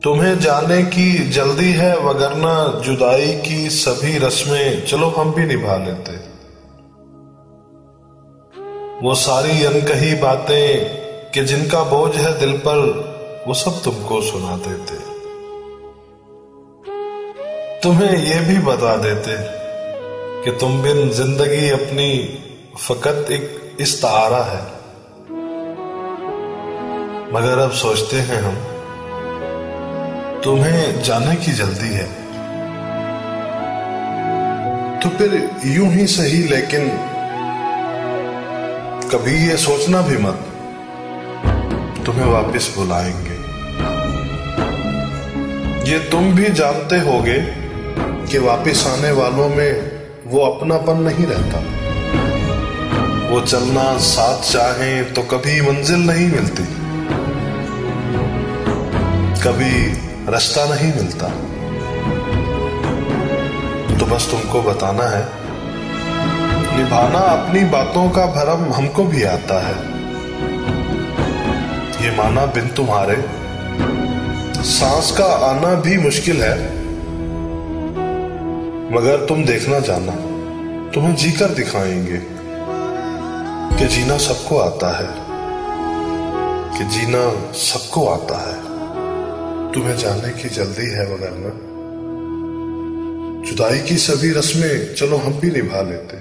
तुम्हें जाने की जल्दी है वगरना जुदाई की सभी रस्में चलो हम भी निभा लेते। वो सारी अनकही बातें कि जिनका बोझ है दिल पर वो सब तुमको सुना देते। तुम्हें ये भी बता देते कि तुम बिन जिंदगी अपनी फकत एक इस्तारा है। मगर अब सोचते हैं हम तुम्हें जाने की जल्दी है तो फिर यूं ही सही, लेकिन कभी ये सोचना भी मत तुम्हें वापस बुलाएंगे। ये तुम भी जानते होगे कि वापस आने वालों में वो अपनापन नहीं रहता। वो चलना साथ चाहें तो कभी मंजिल नहीं मिलती, कभी रास्ता नहीं मिलता। तो बस तुमको बताना है, निभाना अपनी बातों का भरम हमको भी आता है। ये माना बिन तुम्हारे सांस का आना भी मुश्किल है। मगर तुम देखना जाना, तुम्हें जीकर दिखाएंगे कि जीना सबको आता है, कि जीना सबको आता है। तुम्हें जाने की जल्दी है वगरना जुदाई की सभी रस्में चलो हम भी निभा लेते।